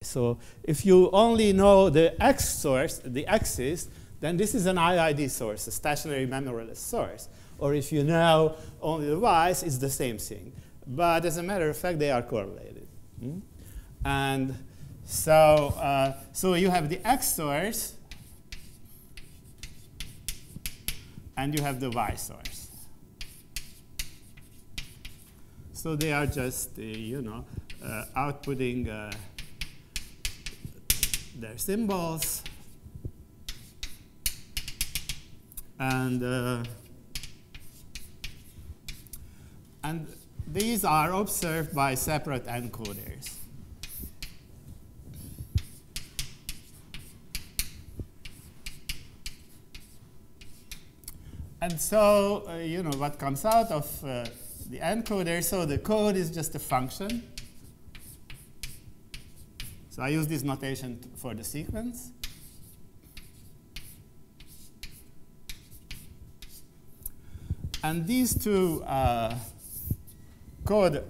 So if you only know the X source, the axis, then this is an IID source, a stationary memoryless source. Or if you know only the Y's, it's the same thing. But as a matter of fact, they are correlated. And so, so you have the X source, and you have the Y source. So they are just, you know, outputting their symbols. And these are observed by separate encoders. And so, you know, what comes out of the encoder, so the code is just a function. So I use this notation for the sequence. And these two code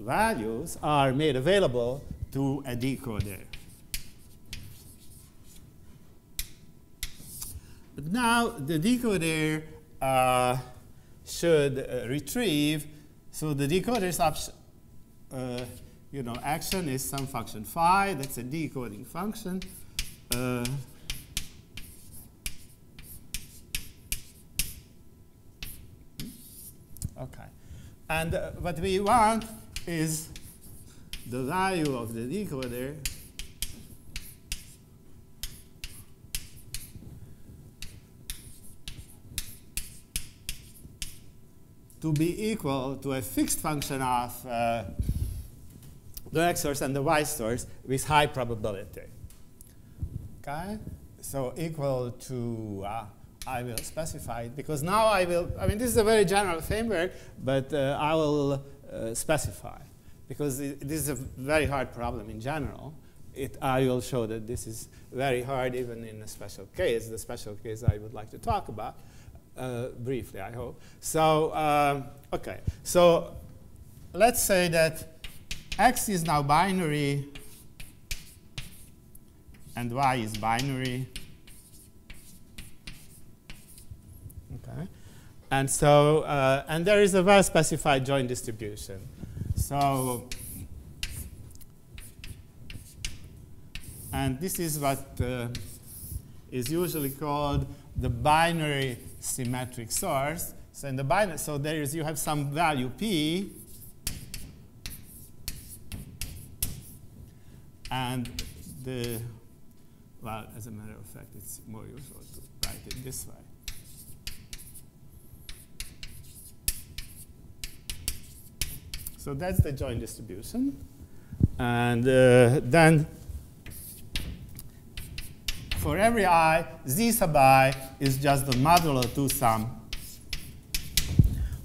values are made available to a decoder. But now the decoder should retrieve, so the decoder's you know, action is some function phi, that's a decoding function. Okay. And what we want is the value of the decoder to be equal to a fixed function of the X source and the Y source with high probability. Okay? So equal to, I will specify it, because now I will, I mean, this is a very general framework, but I will specify, because this is a very hard problem in general. I will show that this is very hard even in a special case, the special case I would like to talk about briefly, I hope. So, okay, so let's say that X is now binary and Y is binary. Okay. And so, and there is a well-specified joint distribution. So, and this is what is usually called the binary symmetric source. So in the binary, so there is, you have some value P, and the, well, as a matter of fact, it's more useful to write it this way. So that's the joint distribution. And then for every I, Z sub I is just the modulo 2 sum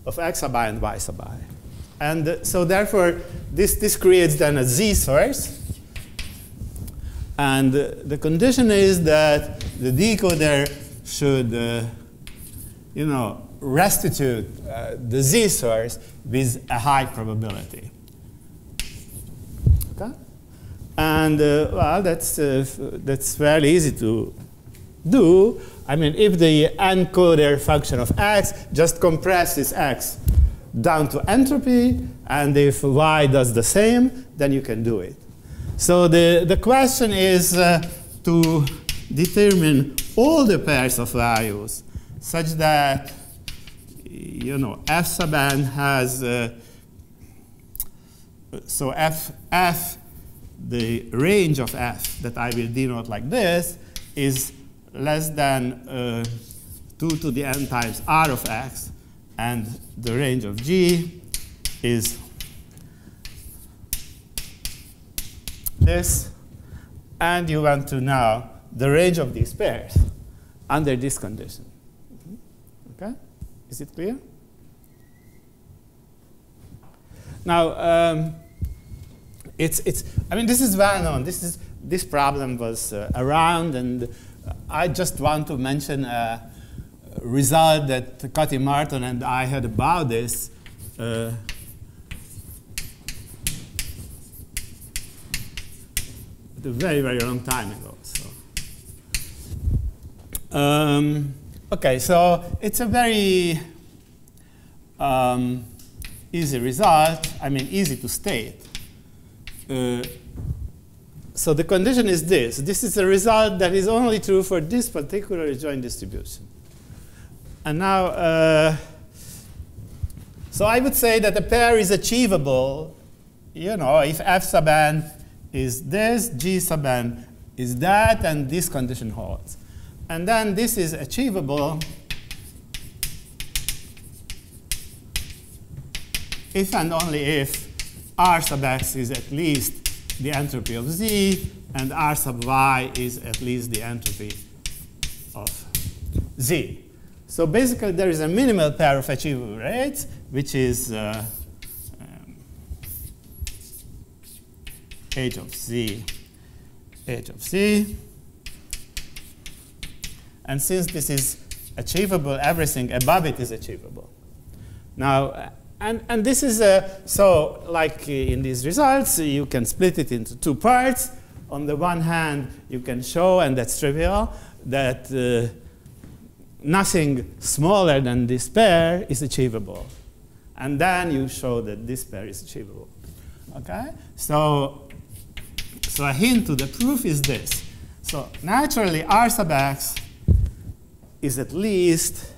of X sub I and Y sub I. And so therefore, this creates then a Z source. And the condition is that the decoder should, you know, restitute the Z source with a high probability. Okay? And well, that's fairly easy to do. I mean, if the encoder function of X just compresses X down to entropy, and if Y does the same, then you can do it. So the question is to determine all the pairs of values such that, you know, F sub n has, so F, the range of F that I will denote like this is less than 2 to the n times R of X, and the range of G is this, and you want to know the range of these pairs under this condition. Okay? Is it clear? Now, I mean, this is well known. This problem was around, and I just want to mention a result that Cathy Martin and I had about this. a very, very long time ago. So. Okay, so it's a very easy result. I mean, easy to state. So the condition is this. This is a result that is only true for this particular joint distribution. And now, so I would say that a pair is achievable, you know, if f sub n is this, g sub n is that, and this condition holds. And then this is achievable if and only if r sub x is at least the entropy of z, and r sub y is at least the entropy of z. So basically, there is a minimal pair of achievable rates, which is h of z, h of z. And since this is achievable, everything above it is achievable. Now, and this is so like in these results, you can split it into two parts. On the one hand, you can show, and that's trivial, that nothing smaller than this pair is achievable. And then you show that this pair is achievable. Okay? So a hint to the proof is this. So naturally, r sub x is at least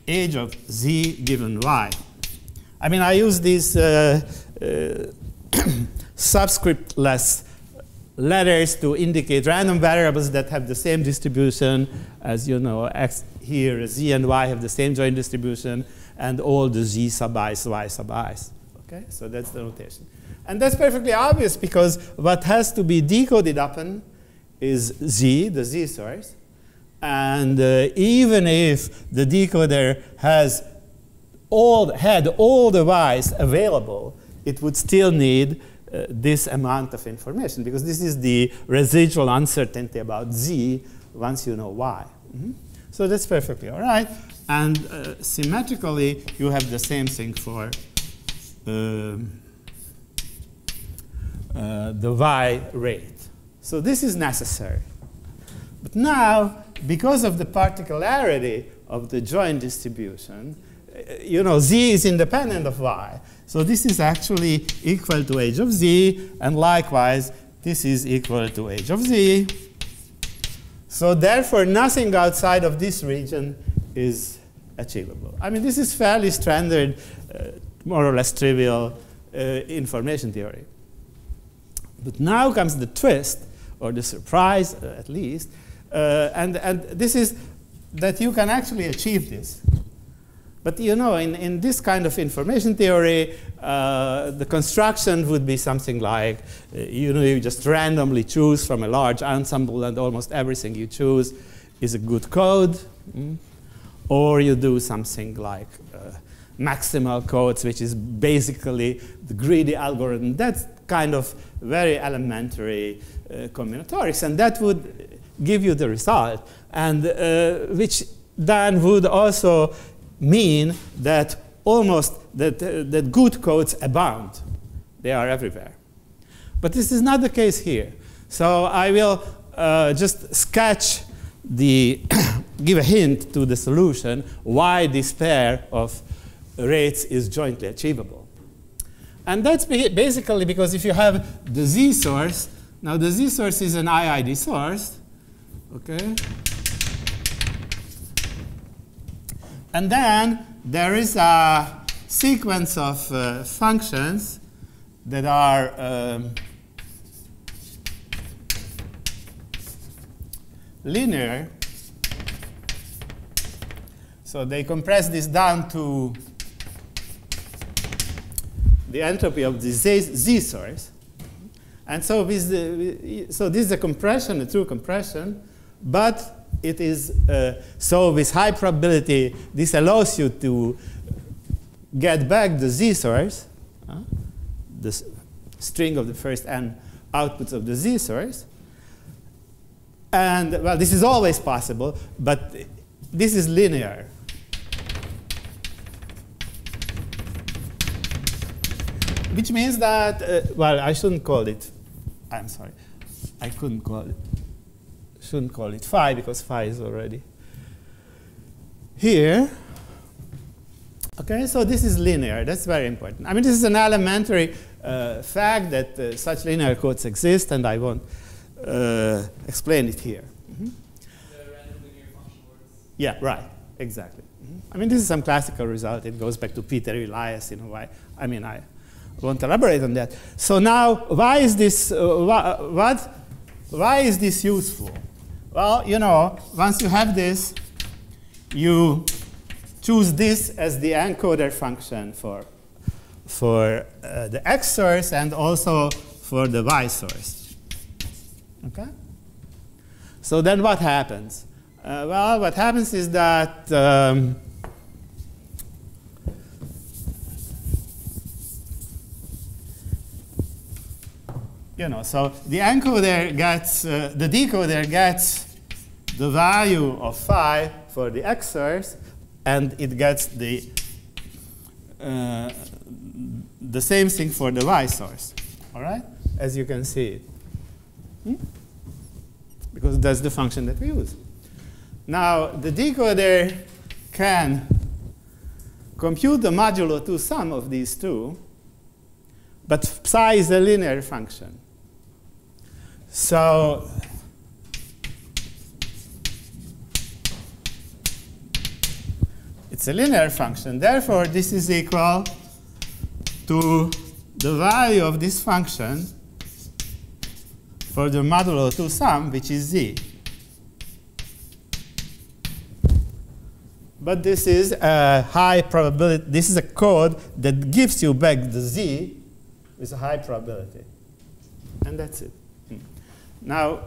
h of z given y. I mean, I use these subscript-less letters to indicate random variables that have the same distribution as, you know, x here, z and y have the same joint distribution, and all the z sub i's, y sub i's. Okay, so that's the notation. And that's perfectly obvious because what has to be decoded upon is z, the z source. And even if the decoder had all the y's available, it would still need this amount of information, because this is the residual uncertainty about z once you know y. So that's perfectly all right. And symmetrically, you have the same thing for the y rate. So this is necessary. But now, because of the particularity of the joint distribution, you know, z is independent of y. So this is actually equal to h of z, and likewise, this is equal to h of z. So therefore, nothing outside of this region is achievable. I mean, this is fairly standard, more or less trivial information theory. But now comes the twist, or the surprise, at least, and this is that you can actually achieve this. But you know, in this kind of information theory, the construction would be something like, you know, you just randomly choose from a large ensemble, and almost everything you choose is a good code. Or you do something like maximal codes, which is basically the greedy algorithm. That's kind of very elementary combinatorics, and that would give you the result, and which then would also mean that that good codes abound. They are everywhere. But this is not the case here. So I will just sketch give a hint to the solution why this pair of rates is jointly achievable. And that's basically because if you have the z source, now the z source is an IID source, okay? And then there is a sequence of functions that are linear. So they compress this down to the entropy of the z source. And so this is a compression, a true compression, but it is, so with high probability, this allows you to get back the z source, the string of the first n outputs of the z source. And, well, this is always possible, but this is linear. Which means that, well, I shouldn't call it I'm sorry, I shouldn't call it phi because phi is already here. Okay, so this is linear. That's very important. I mean, this is an elementary fact that such linear codes exist, and I won't explain it here. The random linear function works. Yeah, right, exactly. I mean, this is some classical result. It goes back to Peter Elias in a way. I mean, I won't elaborate on that. So now, why is this? Why is this useful? Well, you know, once you have this, you choose this as the encoder function for the x source and also for the y source. Okay. So then, what happens? Well, what happens is that you know, so the encoder gets, the decoder gets the value of phi for the x source, and it gets the same thing for the y source. All right, as you can see it, because that's the function that we use. Now the decoder can compute the modulo 2 sum of these two, but psi is a linear function. So it's a linear function. Therefore, this is equal to the value of this function for the modulo 2 sum, which is z. But this is a high probability. This is a code that gives you back the z with a high probability. And that's it. Now,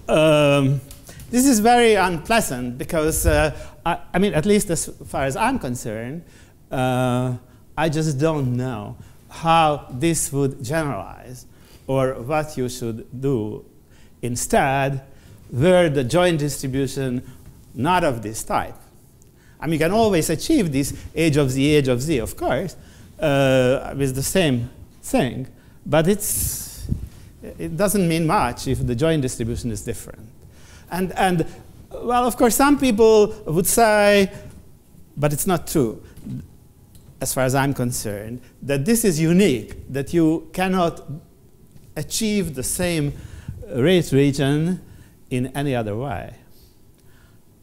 this is very unpleasant because, I mean, at least as far as I'm concerned, I just don't know how this would generalize or what you should do instead were the joint distribution not of this type. I mean, you can always achieve this h of z, of course, with the same thing, but it doesn't mean much if the joint distribution is different. And well, of course, some people would say, but it's not true, as far as I'm concerned, that this is unique, that you cannot achieve the same rate region in any other way.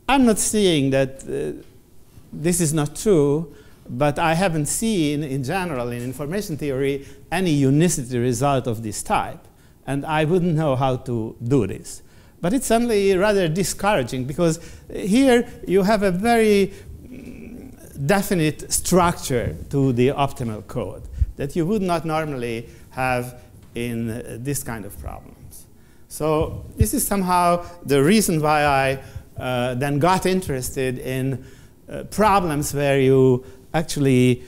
I'm not saying that this is not true, but I haven't seen, in general, in information theory, any unicity result of this type. And I wouldn't know how to do this. But it's certainly rather discouraging, because here you have a very definite structure to the optimal code that you would not normally have in this kind of problems. So this is somehow the reason why I then got interested in problems where you actually,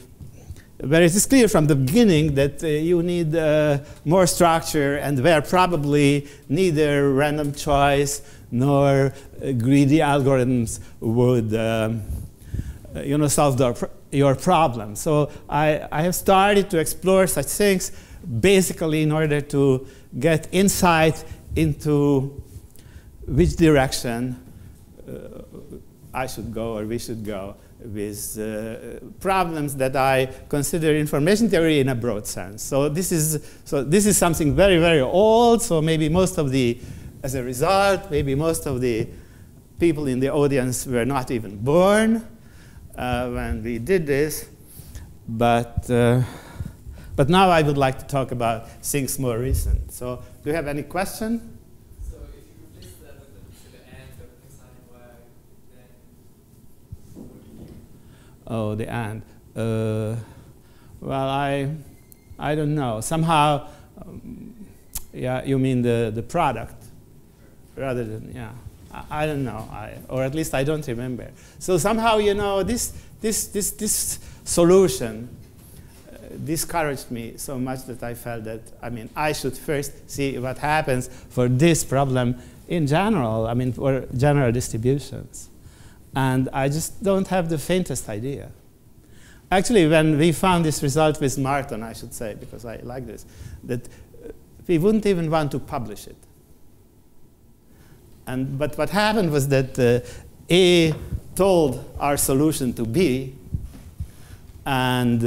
where it is clear from the beginning that you need more structure, and where probably neither random choice nor greedy algorithms would you know, solve your problem. So I have started to explore such things basically in order to get insight into which direction I should go or we should go with problems that I consider information theory in a broad sense. So this is something very, very old. So maybe most of the, as a result, maybe most of the people in the audience were not even born when we did this. But now I would like to talk about things more recent. So do you have any question? So if you replace that with the and of cosine y, then what do you do? Oh, the and. Well, I don't know. Somehow, yeah, you mean the product rather than, yeah. I don't know, or at least I don't remember. So somehow, you know, this solution discouraged me so much that I felt that, I mean, I should first see what happens for this problem in general, I mean, for general distributions. And I just don't have the faintest idea. Actually, when we found this result with Martin, I should say, because I like this, that we wouldn't even want to publish it. But what happened was that A told our solution to B, and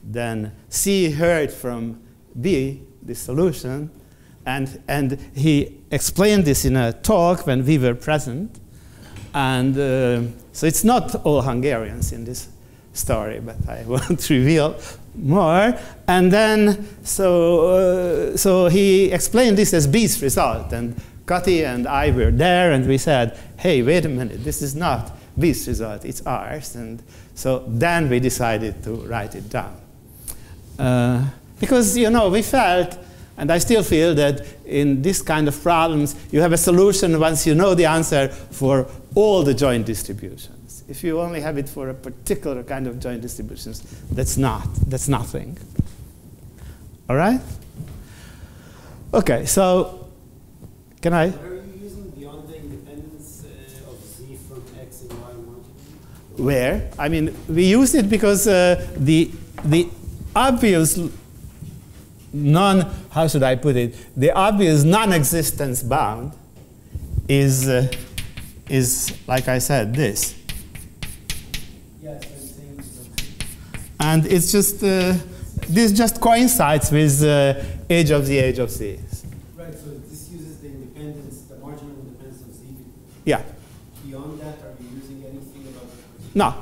then C heard from B the solution, and he explained this in a talk when we were present. And so it's not all Hungarians in this story, but I won't reveal more. And then, so he explained this as B's result. And Kati and I were there, and we said, hey, wait a minute, this is not B's result, it's ours. And so then we decided to write it down. Because, you know, we felt, and I still feel, that in this kind of problems, you have a solution once you know the answer for all the joint distributions. If you only have it for a particular kind of joint distributions, that's nothing. All right? Okay, so can I? Are you using beyond the independence of Z from X and Y marginally? Where? I mean, we use it because the obvious how should I put it? The obvious non-existence bound is like I said, this. Yes, I'm saying so. And it's just this just coincides with age of the age of C. Right. So this uses the independence, the marginal independence of Z. Yeah. Beyond that, are you using anything about? No.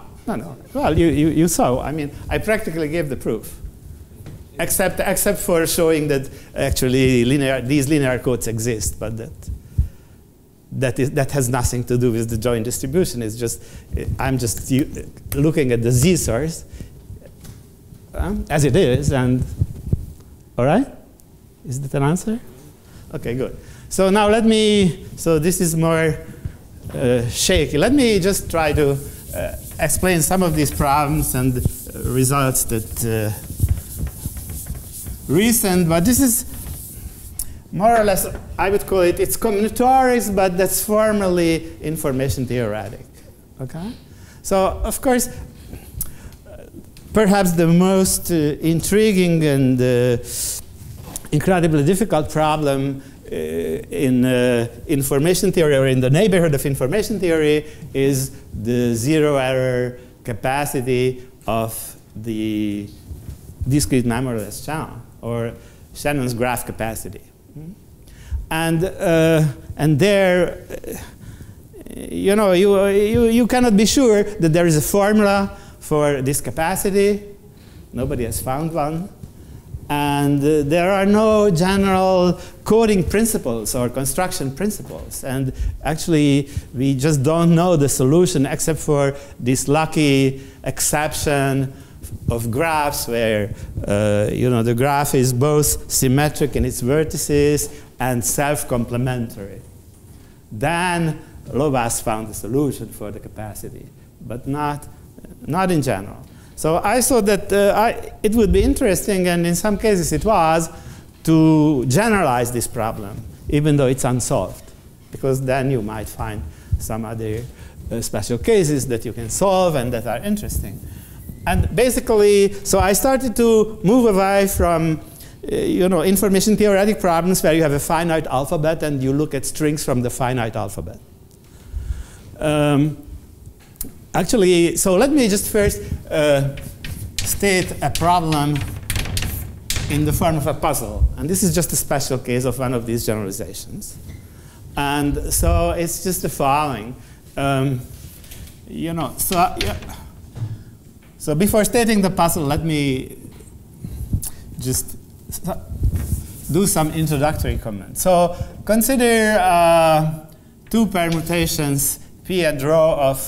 Well, you saw. I mean, I practically gave the proof. Except for showing that actually these linear codes exist, but that has nothing to do with the joint distribution. It's just I'm just looking at the Z source as it is, and all right. Is that an answer? Okay, good. So now so this is more shaky. Let me just try to explain some of these problems and results that. Recent, but this is more or less, I would call it, it's combinatorics, but that's formally information-theoretic. Okay? So, of course, perhaps the most intriguing and incredibly difficult problem in information theory, or in the neighborhood of information theory, is the zero-error capacity of the discrete memoryless channel, or Shannon's graph capacity. And there, you know, you cannot be sure that there is a formula for this capacity. Nobody has found one. And there are no general coding principles or construction principles. And actually, we just don't know the solution except for this lucky exception of graphs where you know, the graph is both symmetric in its vertices and self-complementary. Then Lovász found the solution for the capacity, but not in general. So I thought that it would be interesting, and in some cases it was, to generalize this problem, even though it's unsolved, because then you might find some other special cases that you can solve and that are interesting. And basically, so I started to move away from you know, information-theoretic problems where you have a finite alphabet and you look at strings from the finite alphabet. Actually, so let me just first state a problem in the form of a puzzle. And this is just a special case of one of these generalizations. And so it's just the following. You know, so before stating the puzzle, let me just do some introductory comments. So consider two permutations, P and rho of,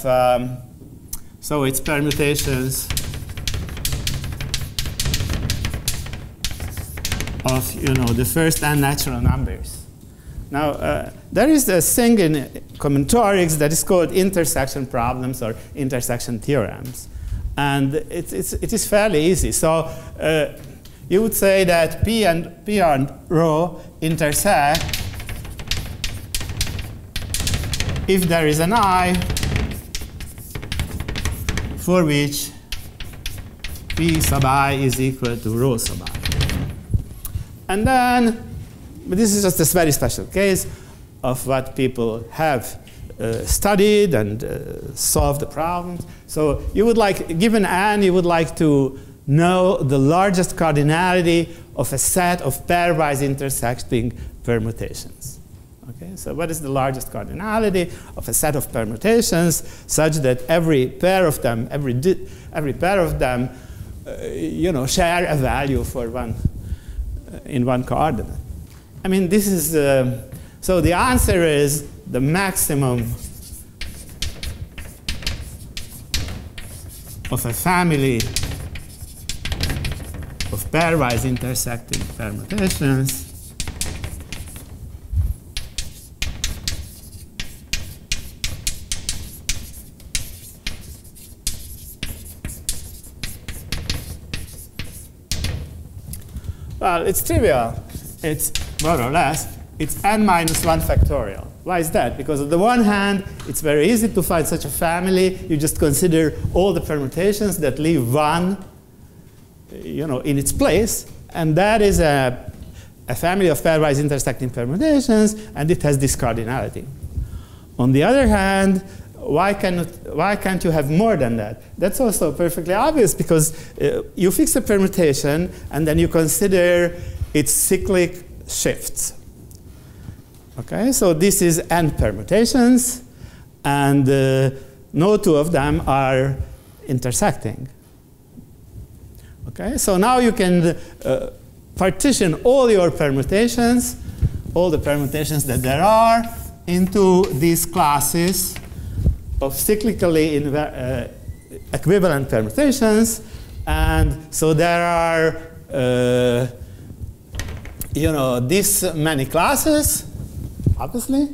so it's permutations of, you know, the first n natural numbers. Now, there is a thing in combinatorics that is called intersection problems or intersection theorems. And it is fairly easy. So you would say that P and rho intersect if there is an I for which P sub I is equal to rho sub I. And then, but this is just a very special case of what people have studied and solved the problems. So you would like, given n, you would like to know the largest cardinality of a set of pairwise intersecting permutations. Okay, so what is the largest cardinality of a set of permutations such that every pair of them, every pair of them, share a value for one in one coordinate? I mean, this is so the answer is the maximum of a family of pairwise intersecting permutations well, it's trivial. It's more or less, it's n minus 1 factorial. Why is that? Because on the one hand, it's very easy to find such a family. You just consider all the permutations that leave 1 in its place. And that is a family of pairwise intersecting permutations, and it has this cardinality. On the other hand, why can't you have more than that? That's also perfectly obvious, because you fix a permutation, and then you consider its cyclic shifts. Okay, so this is n permutations, and no two of them are intersecting. Okay, so now you can partition all your permutations, all the permutations that there are, into these classes of cyclically equivalent permutations. And so there are this many classes, obviously,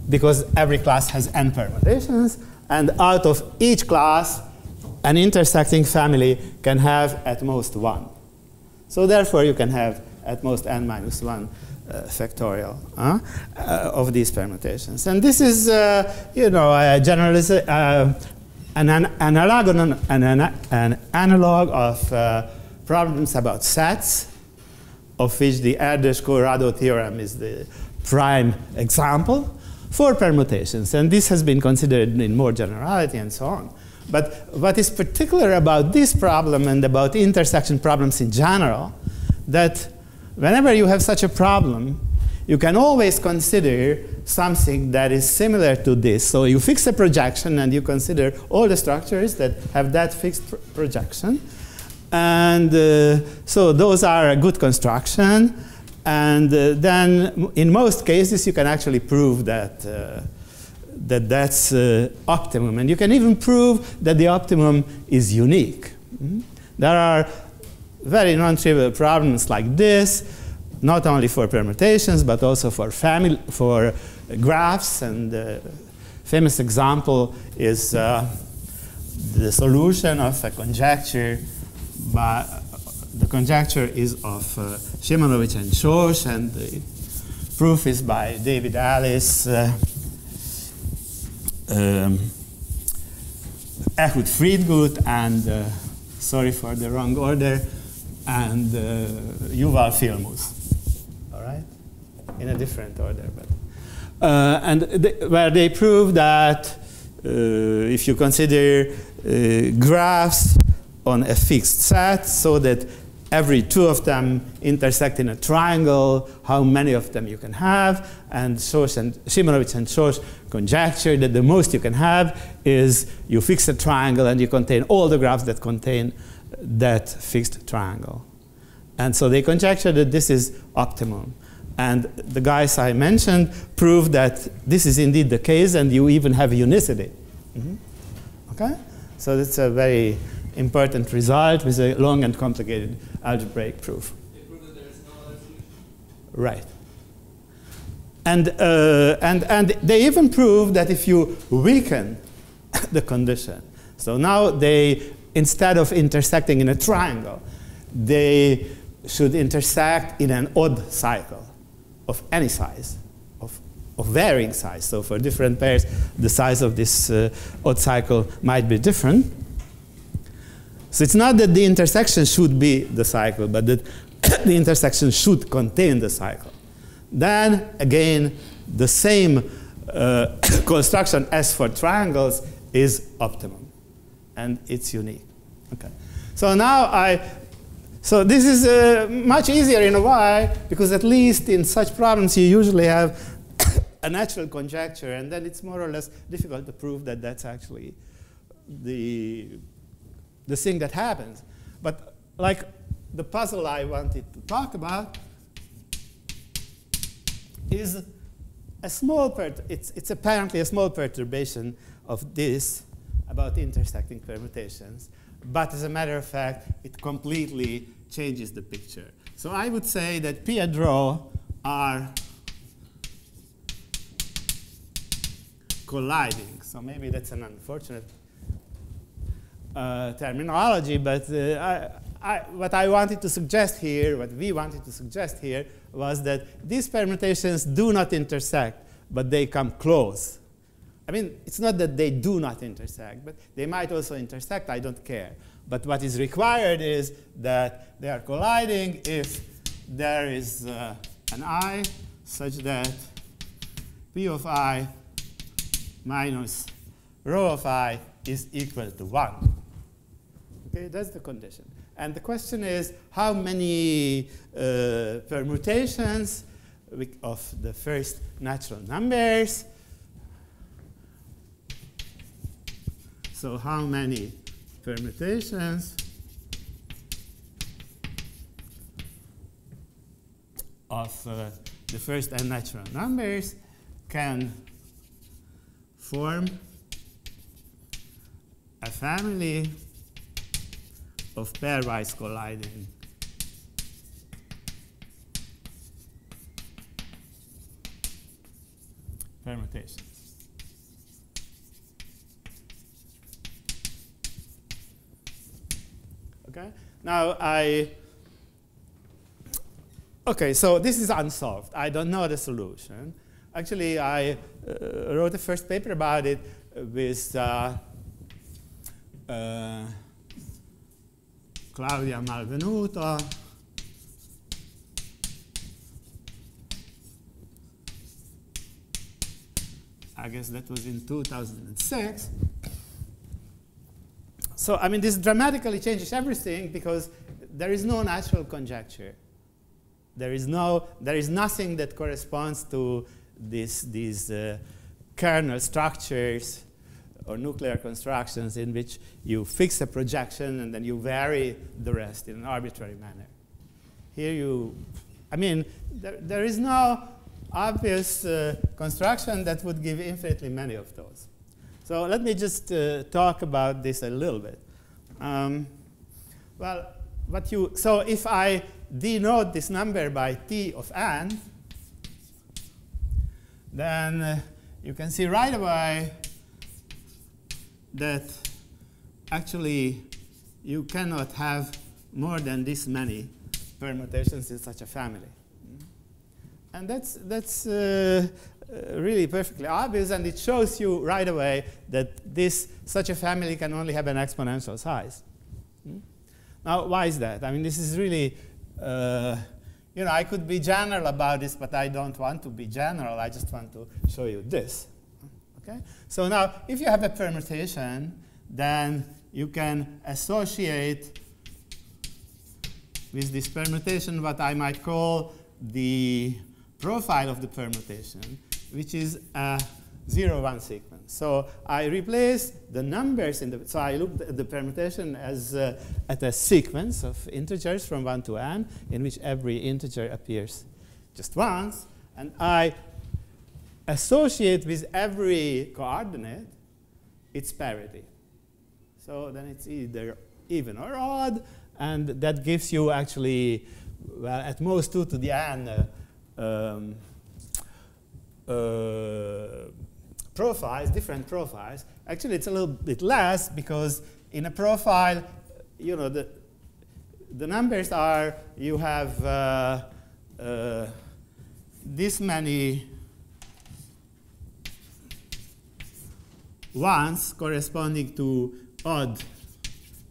because every class has n permutations, and out of each class, an intersecting family can have at most 1. So therefore, you can have at most n minus 1 factorial of these permutations. And this is, a an analog of problems about sets, of which the Erdös-Colorado theorem is the prime example for permutations. And this has been considered in more generality and so on. But what is particular about this problem and about intersection problems in general, that whenever you have such a problem, you can always consider something that is similar to this. So you fix a projection and you consider all the structures that have that fixed projection. And so those are a good construction. And then in most cases, you can actually prove that that's optimum. And you can even prove that the optimum is unique. There are very non-trivial problems like this, not only for permutations, but also for graphs. And the famous example is the solution of a conjecture. The conjecture is of Szymanowicz and Sors, and the proof is by David Alice, Ehud Friedgut, and sorry for the wrong order, and Yuval Filmus. All right, in a different order, but where they prove that if you consider graphs on a fixed set, so that every 2 of them intersect in a triangle, how many of them you can have, and Szymanowicz and Sors conjecture that the most you can have is you fix a triangle and you contain all the graphs that contain that fixed triangle. And so they conjecture that this is optimum. And the guys I mentioned prove that this is indeed the case, and you even have unicity. Okay? So that's a very important result with a long and complicated algebraic proof. They prove that there is no other solution. Right. And they even prove that if you weaken the condition, so now they, instead of intersecting in a triangle, they should intersect in an odd cycle of any size, of varying size. So for different pairs, the size of this odd cycle might be different. So it's not that the intersection should be the cycle, but that the intersection should contain the cycle. Then, again, the same construction as for triangles is optimum. And it's unique. Okay. So now so this is much easier in a way, because at least in such problems you usually have a natural conjecture, and then it's more or less difficult to prove that that's actually the thing that happens. But like the puzzle I wanted to talk about is a small it's apparently a small perturbation of this about intersecting permutations. But as a matter of fact, it completely changes the picture. So I would say that P and rho are colliding. So maybe that's an unfortunate terminology, but what I wanted to suggest here, what we wanted to suggest here, was that these permutations do not intersect, but they come close. I mean, it's not that they do not intersect, but they might also intersect. I don't care. But what is required is that they are colliding if there is an I such that P of I minus rho of I is equal to 1. Okay, that's the condition. And the question is, how many permutations of the first natural numbers? So how many permutations of the first n natural numbers can form a family of pairwise colliding permutations? Okay. Now okay, so this is unsolved. I don't know the solution. Actually, I wrote a first paper about it with Claudia Malvenuto. I guess that was in 2006. So, I mean, this dramatically changes everything because there is no natural conjecture. There is nothing that corresponds to these kernel structures or nuclear constructions in which you fix a projection and then you vary the rest in an arbitrary manner. Here there is no obvious construction that would give infinitely many of those. So let me just talk about this a little bit. So if I denote this number by T of n, then you can see right away that actually you cannot have more than this many permutations in such a family. And that's really perfectly obvious, and it shows you right away that such a family can only have an exponential size. Now, why is that? I mean, this is really, I could be general about this, but I don't want to be general. I just want to show you this. Okay? So now, if you have a permutation, then you can associate with this permutation what I might call the profile of the permutation, which is a 0-1 sequence. So I replace the numbers so I looked at the permutation as at a sequence of integers from 1 to n, in which every integer appears just once, and I associate with every coordinate its parity. So then it's either even or odd, and that gives you actually, well, at most 2 to the n profiles, different profiles. Actually, it's a little bit less because in a profile, the numbers are, you have this many ones corresponding to odd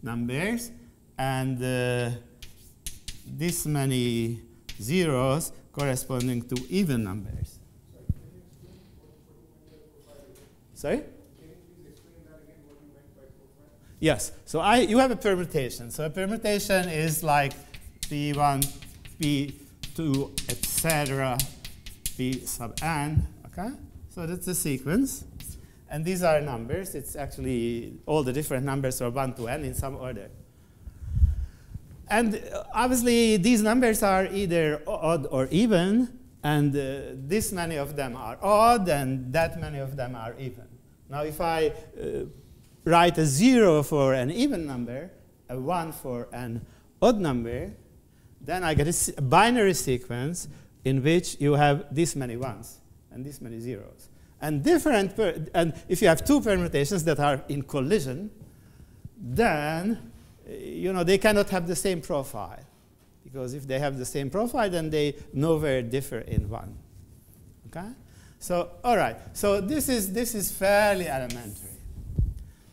numbers, and this many zeros corresponding to even numbers. Sorry? Yes. So you have a permutation. So a permutation is like P1, P2, etc., P sub n. Okay? So that's a sequence. And these are numbers. It's actually all the different numbers are 1 to n in some order. And obviously, these numbers are either odd or even. And this many of them are odd, and that many of them are even. Now, if I write a 0 for an even number, a 1 for an odd number, then I get a binary sequence in which you have this many ones and this many zeros. And and if you have two permutations that are in collision, then they cannot have the same profile. Because if they have the same profile, then they nowhere differ in one. Okay? So, all right. So this is fairly elementary.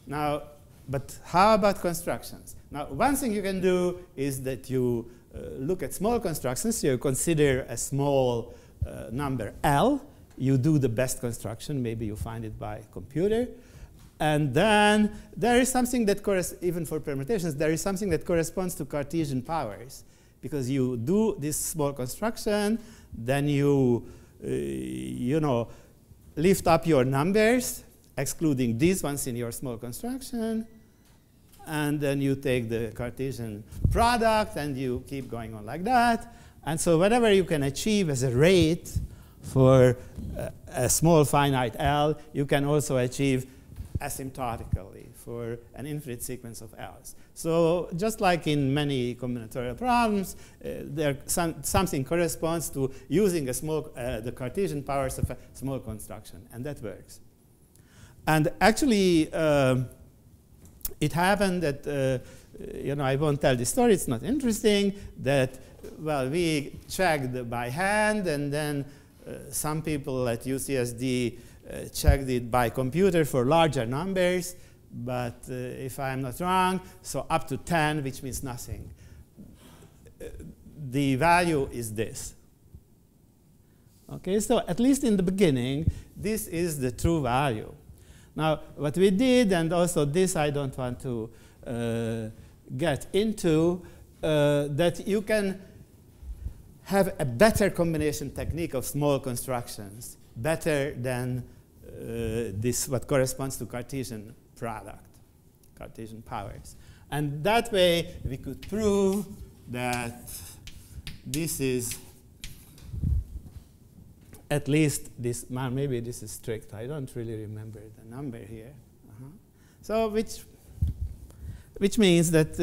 Now, but how about constructions? Now, one thing you can do is that you look at small constructions. So you consider a small number L. You do the best construction. Maybe you find it by computer. And then there is something that even for permutations, there is something that corresponds to Cartesian powers. Because you do this small construction, then you lift up your numbers, excluding these ones in your small construction, and then you take the Cartesian product, and you keep going on like that. And so whatever you can achieve as a rate for a small finite L, you can also achieve asymptotically for an infinite sequence of L's. So just like in many combinatorial problems, something corresponds to using the Cartesian powers of a small construction, and that works. And actually, it happened that, I won't tell the story, it's not interesting, that, well, we checked by hand, and then some people at UCSD checked it by computer for larger numbers. But if I'm not wrong, so up to 10, which means nothing. The value is this. Okay, so at least in the beginning, this is the true value. Now, what we did, and also this I don't want to get into, that you can have a better combination technique of small constructions, better than this, what corresponds to Cartesian product, Cartesian powers. And that way, we could prove that this is at least this, maybe this is strict. I don't really remember the number here. So which means that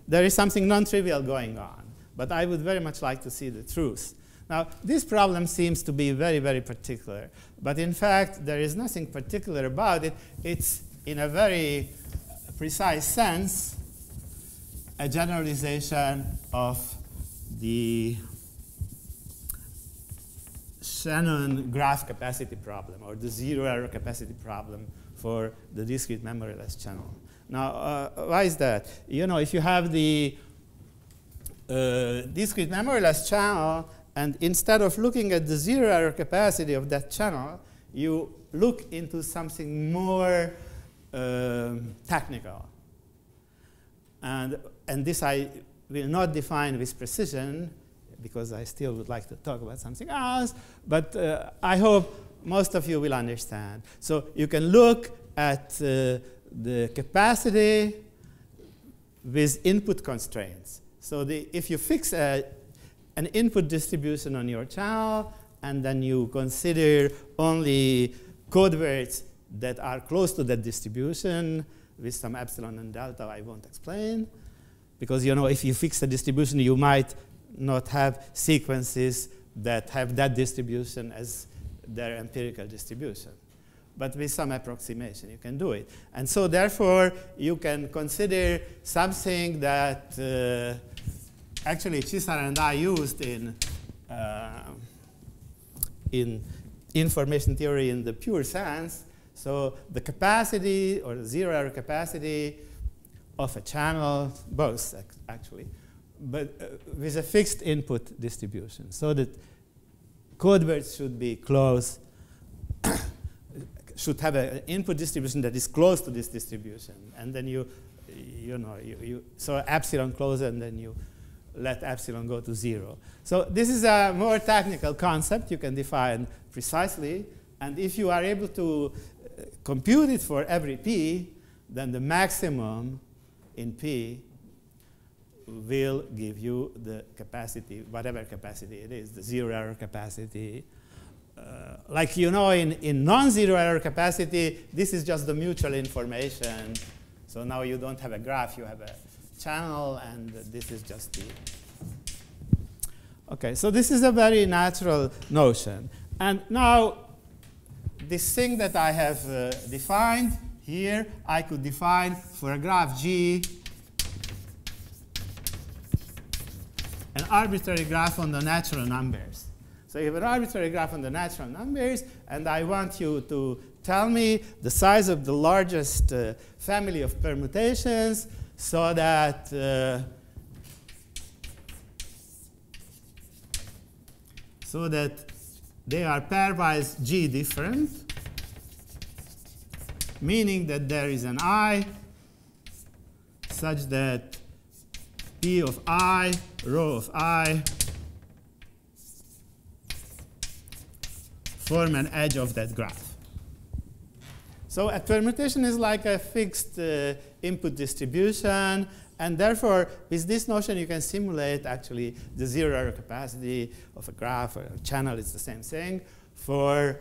there is something non-trivial going on. But I would very much like to see the truth. Now, this problem seems to be very, very particular. But in fact, there is nothing particular about it. It's, in a very precise sense, a generalization of the Shannon graph capacity problem, or the zero-error capacity problem for the discrete memoryless channel. Now, why is that? If you have the discrete memoryless channel, and instead of looking at the zero-error capacity of that channel, you look into something more technical. And this I will not define with precision, because I still would like to talk about something else. But I hope most of you will understand. So you can look at the capacity with input constraints. So if you fix an input distribution on your channel, and then you consider only code words that are close to that distribution with some epsilon and delta I won't explain. Because if you fix the distribution, you might not have sequences that have that distribution as their empirical distribution. But with some approximation, you can do it. And so therefore, you can consider something that actually Chisar and I used in information theory in the pure sense. So the capacity, or the zero-error capacity of a channel, both actually, with a fixed input distribution, so that codewords should be close, should have an input distribution that is close to this distribution, and then so epsilon closer, and then you let epsilon go to 0. So this is a more technical concept you can define precisely, and if you are able to compute it for every p, then the maximum in p will give you the capacity, whatever capacity it is, the zero error capacity. Like in non-zero error capacity, this is just the mutual information. So now you don't have a graph, you have a channel, and this is just the. Okay, so this is a very natural notion. And now, this thing that I have defined here, I could define for a graph G an arbitrary graph on the natural numbers. So you have an arbitrary graph on the natural numbers, and I want you to tell me the size of the largest family of permutations so that they are pairwise G different, meaning that there is an I such that P of I, rho of I, form an edge of that graph. So a permutation is like a fixed input distribution, and therefore, with this notion, you can simulate actually the zero error capacity of a graph or a channel. It's the same thing for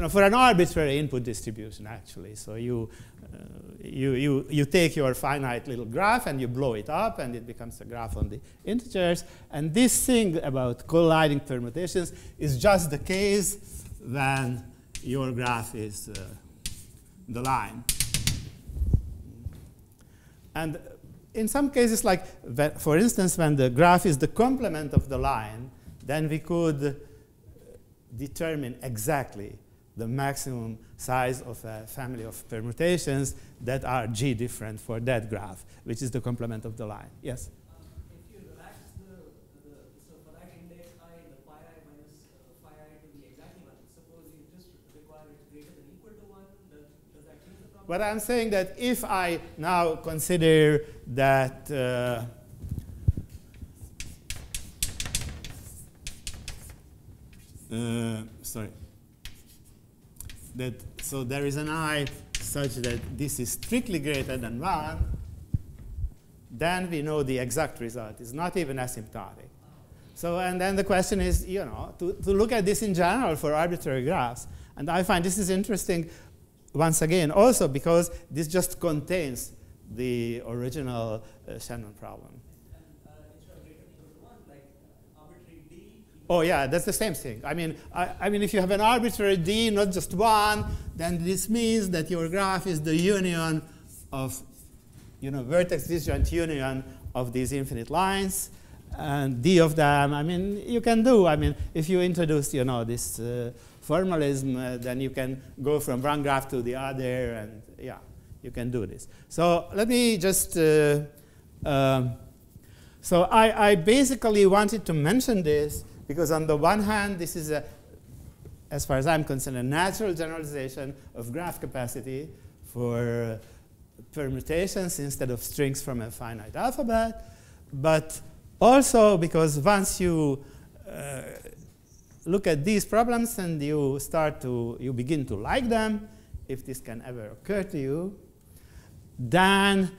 for an arbitrary input distribution, actually. So you take your finite little graph and you blow it up, and it becomes a graph on the integers. And this thing about colliding permutations is just the case when your graph is the line. And in some cases, like for instance, when the graph is the complement of the line, then we could determine exactly the maximum size of a family of permutations that are G different for that graph, which is the complement of the line. Yes? If you relax so for that index I, the pi I minus phi I to be exactly 1, suppose you just require it greater than equal to 1, does that change the problem? But I'm saying that if I now consider that so there is an I such that this is strictly greater than 1, then we know the exact result. It's not even asymptotic. So, and then the question is, to look at this in general for arbitrary graphs. And I find this is interesting, once again, also because this just contains the original Shannon problem. Oh yeah, that's the same thing. I mean, if you have an arbitrary D, not just one, then this means that your graph is the union of, vertex disjoint union of these infinite lines, and D of them. I mean, you can do. I mean, if you introduce, this formalism, then you can go from one graph to the other, and yeah, you can do this. So let me just. So I basically wanted to mention this. Because on the one hand, this is, as far as I'm concerned, a natural generalization of graph capacity for permutations instead of strings from a finite alphabet. But also because once you look at these problems and you begin to like them, if this can ever occur to you, then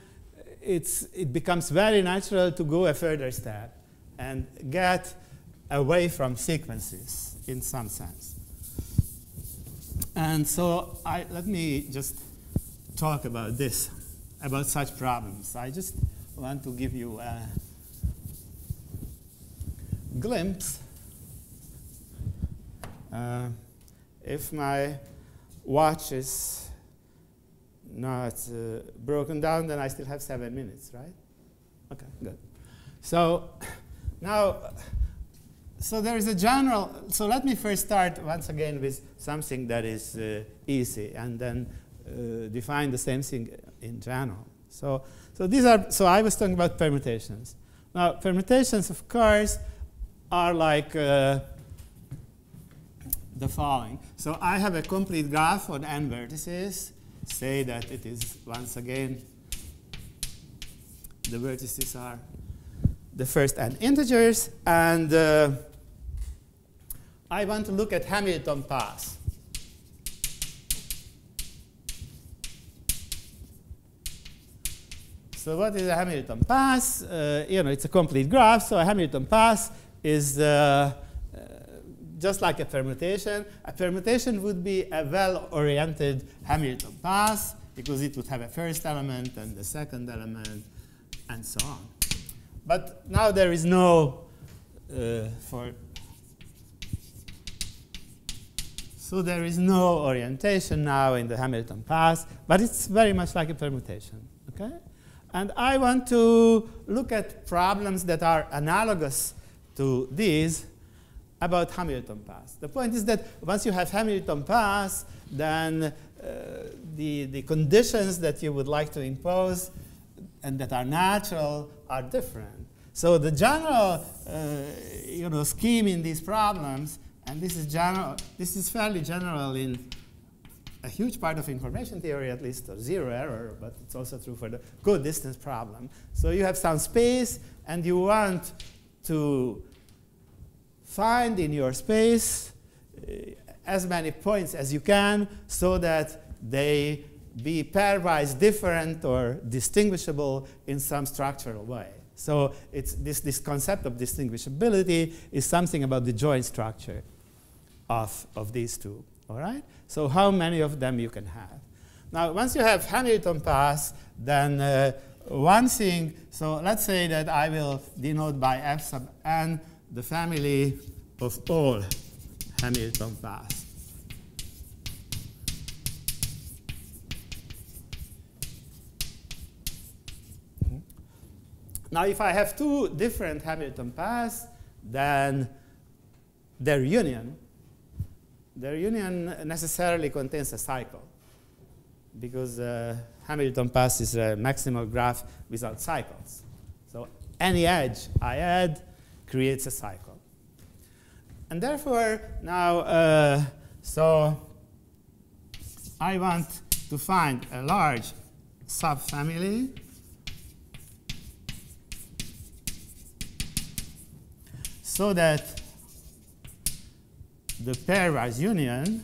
it becomes very natural to go a further step and get away from sequences in some sense. And so let me just talk about this, about such problems. I just want to give you a glimpse. If my watch is not broken down, then I still have 7 minutes, right? Okay, good. So now, so there is a general, so let me first start once again with something that is easy, and then define the same thing in general. So I was talking about permutations. Now, permutations, of course, are like the following. So I have a complete graph on n vertices. Say that it is, once again, the vertices are the first n integers. And I want to look at Hamilton paths. So what is a Hamilton path? It's a complete graph. So a Hamilton path is just like a permutation. A permutation would be a well-oriented Hamilton path because it would have a first element and the second element and so on. But now there is no so there is no orientation now in the Hamilton path, but it's very much like a permutation. Okay? And I want to look at problems that are analogous to these about Hamilton paths. The point is that once you have Hamilton paths, then the conditions that you would like to impose and that are natural are different. So the general scheme in these problems, and this is fairly general in a huge part of information theory, at least, or zero error, but it's also true for the good distance problem. So you have some space, and you want to find in your space as many points as you can so that they be pairwise different or distinguishable in some structural way. So it's this concept of distinguishability is something about the joint structure of these two. All right? So how many of them you can have. Now, once you have Hamilton paths, then one thing, so let's say that I will denote by f sub n the family of all Hamilton paths. Now, if I have two different Hamilton paths, then their union necessarily contains a cycle, because Hamilton path is a maximal graph without cycles. So any edge I add creates a cycle. And therefore, now, so I want to find a large subfamily so that the pairwise union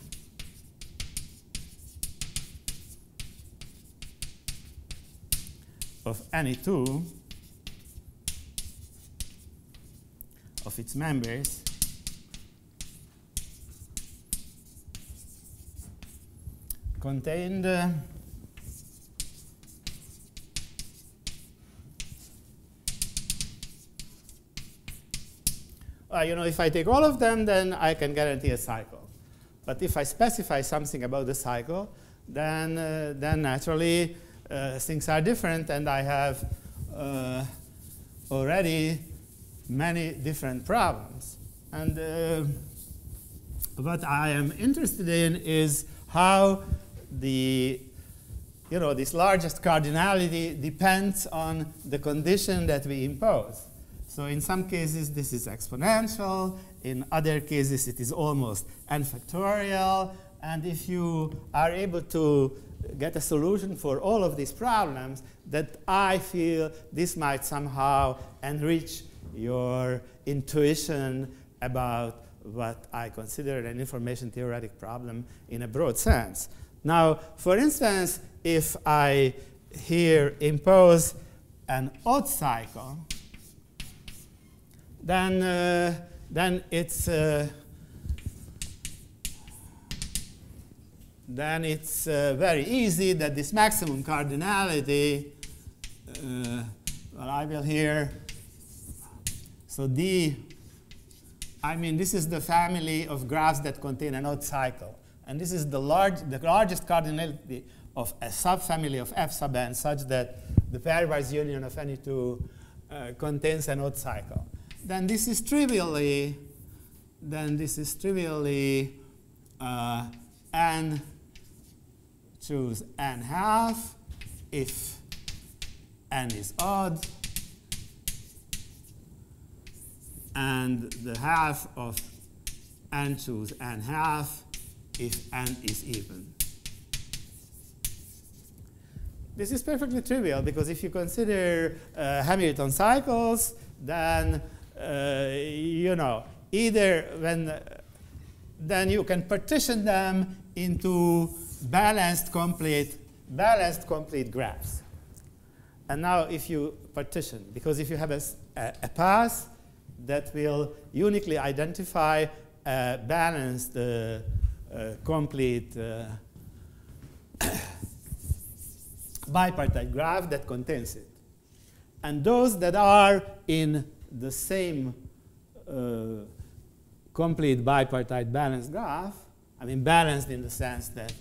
of any two of its members contained if I take all of them, then I can guarantee a cycle. But if I specify something about the cycle, then naturally things are different, and I have already many different problems. And what I am interested in is how this largest cardinality depends on the condition that we impose. So in some cases, this is exponential. In other cases, it is almost n factorial. And if you are able to get a solution for all of these problems, that I feel this might somehow enrich your intuition about what I consider an information-theoretic problem in a broad sense. Now, for instance, if I here impose an odd cycle, then it's very easy that this maximum cardinality, well, I will here, so this is the family of graphs that contain an odd cycle. And this is the largest cardinality of a subfamily of f sub n such that the pairwise union of any two contains an odd cycle. Then this is trivially n choose n half if n is odd and the half of n choose n half if n is even. This is perfectly trivial, because if you consider Hamilton cycles, then you know, either then you can partition them into balanced complete graphs. And now if you partition, because if you have a path that will uniquely identify a balanced complete bipartite graph that contains it. And those that are in the same complete bipartite balanced graph, I mean balanced in the sense that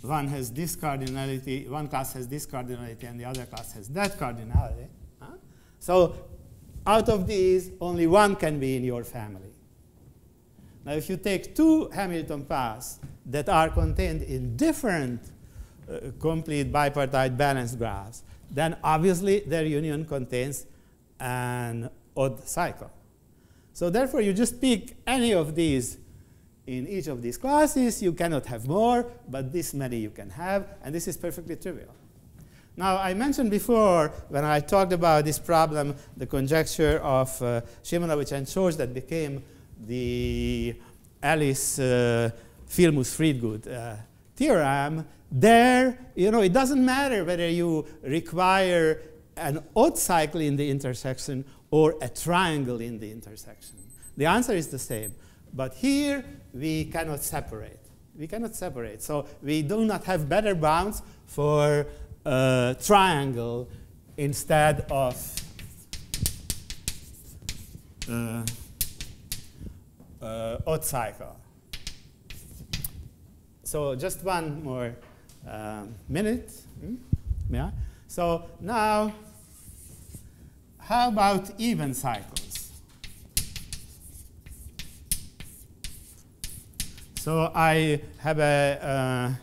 one has this cardinality, one class has this cardinality, and the other class has that cardinality. So out of these, only one can be in your family. Now if you take two Hamilton paths that are contained in different complete bipartite balanced graphs, then obviously their union contains an odd cycle. So therefore, you just pick any of these in each of these classes. You cannot have more, but this many you can have, and this is perfectly trivial. Now, I mentioned before, when I talked about this problem, the conjecture of Szymanowicz and George that became the Alice-Filmus-Friedgut theorem. There, you know, it doesn't matter whether you require an odd cycle in the intersection or a triangle in the intersection. The answer is the same. But here, we cannot separate. We cannot separate. So we do not have better bounds for a triangle instead of odd cycle. So just one more minute. Yeah. So now, how about even cycles? So I have a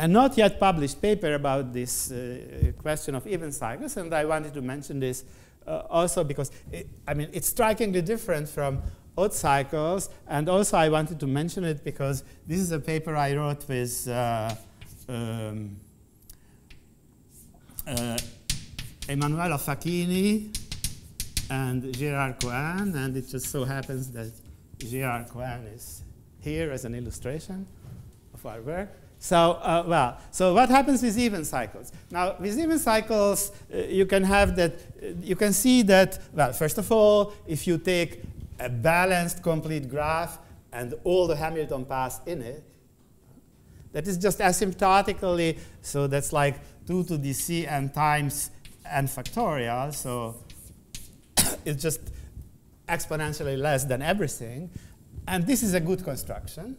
not yet published paper about this question of even cycles, and I wanted to mention this also because it's strikingly different from odd cycles, and also I wanted to mention it because this is a paper I wrote with Emanuela Facchini and Gérard Cohen, and it just so happens that Gérard Cohen is here as an illustration of our work. So, so what happens with even cycles? Now, with even cycles, you can have that, you can see that, well, first of all, if you take a balanced complete graph and all the Hamilton paths in it, that is just asymptotically, so that's like 2 to the Cn times n factorial, so it's just exponentially less than everything. And this is a good construction.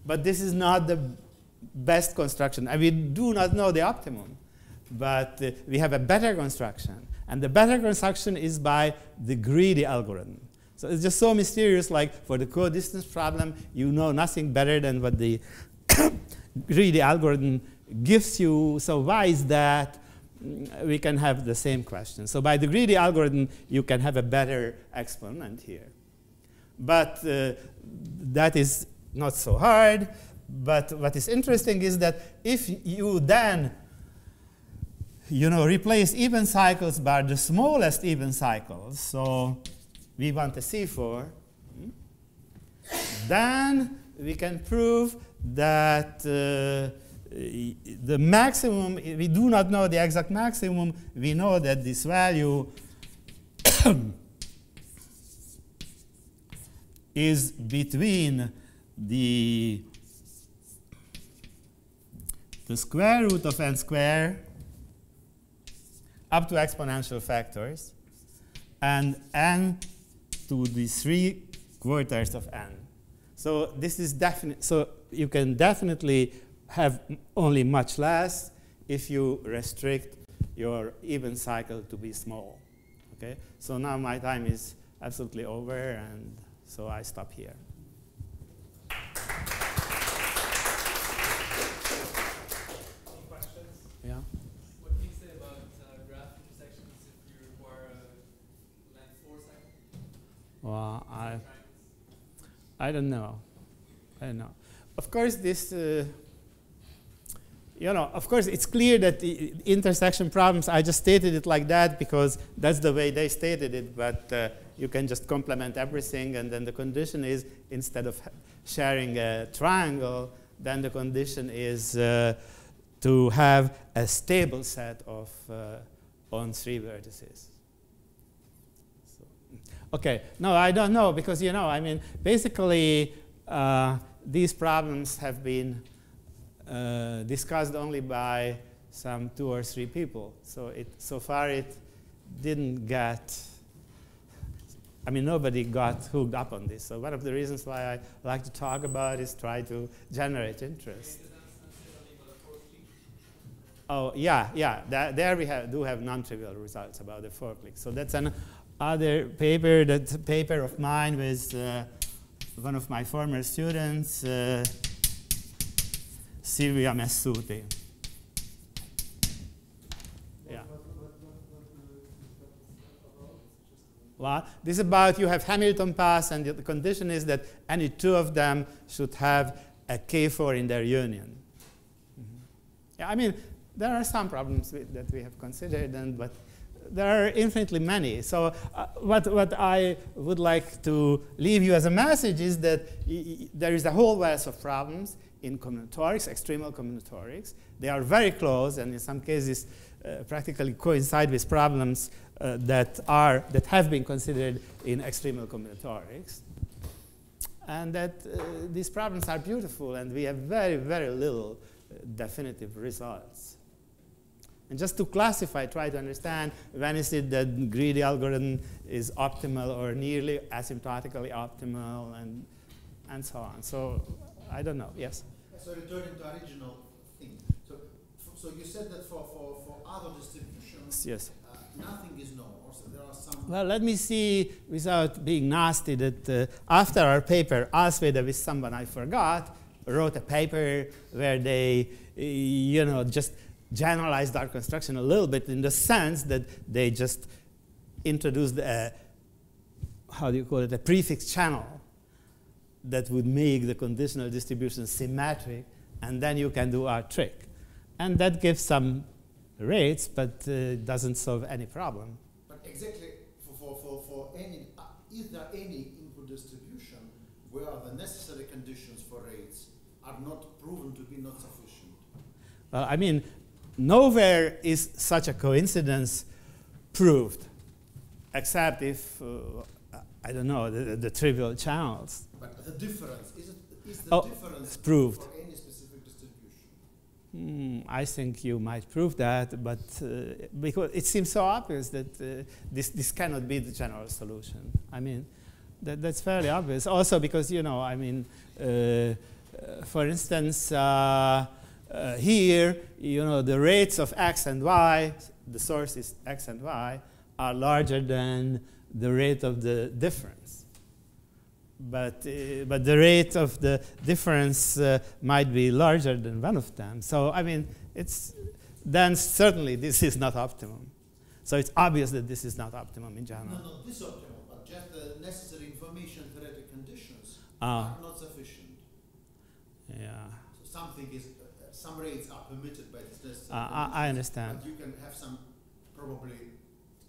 But this is not the best construction. And we do not know the optimum. But we have a better construction. And the better construction is by the greedy algorithm. So it's just so mysterious, like for the coexistence problem, you know nothing better than what the greedy algorithm gives you. So why is that? We can have the same question. So by the greedy algorithm, you can have a better exponent here. But that is not so hard. But what is interesting is that if you then replace even cycles by the smallest even cycles, so we want a C4, then we can prove that the maximum, we do not know the exact maximum, we know that this value is between the square root of n squared up to exponential factors and n to the 3/4 of n. So this is definite. So you can definitely have only much less if you restrict your even cycle to be small. Okay. So now my time is absolutely over, and so I stop here. Any questions? Yeah. What can you say about graph intersections if you require a I don't know. I don't know. Of course, this, of course, it's clear that the intersection problems, I just stated it like that because that's the way they stated it, but you can just complement everything, and then the condition is, instead of sharing a triangle, then the condition is to have a stable set of on 3 vertices. Okay, no, I don't know, because, I mean, basically, these problems have been discussed only by some 2 or 3 people. So far it didn't get, I mean, nobody got hooked up on this. So one of the reasons why I like to talk about is try to generate interest. Oh, yeah. There we do have non-trivial results about the 4-click. So that's another paper. That's a paper of mine with one of my former students, Silvia Messuti. Yeah. Well, this is about you have Hamilton paths, and the condition is that any 2 of them should have a K4 in their union. Yeah, I mean, there are some problems that we have considered, but there are infinitely many. So what I would like to leave you as a message is that there is a whole wealth of problems in combinatorics, extremal combinatorics. They are very close, and in some cases practically coincide with problems that have been considered in extremal combinatorics. And that these problems are beautiful, and we have very, very little definitive results. And just to classify, try to understand when is it that greedy algorithm is optimal or nearly asymptotically optimal, and so on. So I don't know. Yes? So returning to original thing. So you said that for other distributions, yes. Nothing is known. Also, there are some. Well, let me see, without being nasty, that after our paper, Alswede with someone I forgot, wrote a paper where they, just generalized our construction a little bit in the sense that they just introduced a prefix channel that would make the conditional distribution symmetric, and then you can do our trick. And that gives some rates, but doesn't solve any problem. But exactly for any, is there any input distribution where the necessary conditions for rates are not proven to be not sufficient? Well, I mean, nowhere is such a coincidence proved, except if, I don't know, the trivial channels. But the difference, is the difference proved for any specific distribution? I think you might prove that, but because it seems so obvious that this cannot be the general solution. I mean, that's fairly obvious. Also because, I mean, for instance, here, the rates of x and y, the source is x and y, are larger than the rate of the difference. But the rate of the difference might be larger than one of them. So, I mean, then certainly this is not optimum. So it's obvious that this is not optimum in general. No, not this optimum, but just the necessary information-theoretic conditions are not sufficient. Yeah. So something is, some rates are permitted by this necessary I understand. But you can have probably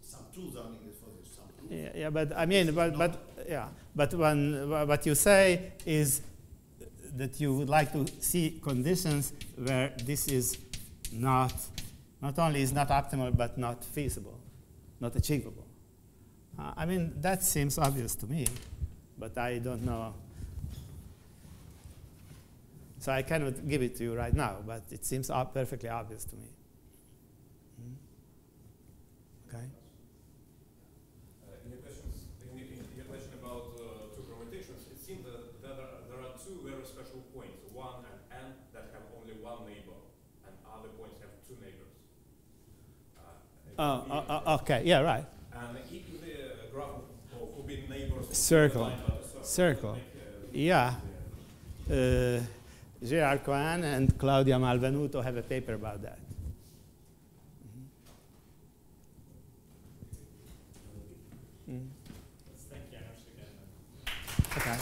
some tools are needed for this. Yeah, but I mean, but what you say is that you would like to see conditions where this is not only is not optimal, but not feasible, not achievable. I mean, that seems obvious to me, but I don't know. So I cannot give it to you right now, but it seems perfectly obvious to me. Okay. In your question about two permutations, it seems that there are two very special points, 1 and n, that have only one neighbor, and other points have 2 neighbors. Okay, yeah, right. And if the graph could be neighbors, circle, yeah. Gérard Cohen and Claudia Malvenuto have a paper about that. Let's thank János again. Okay.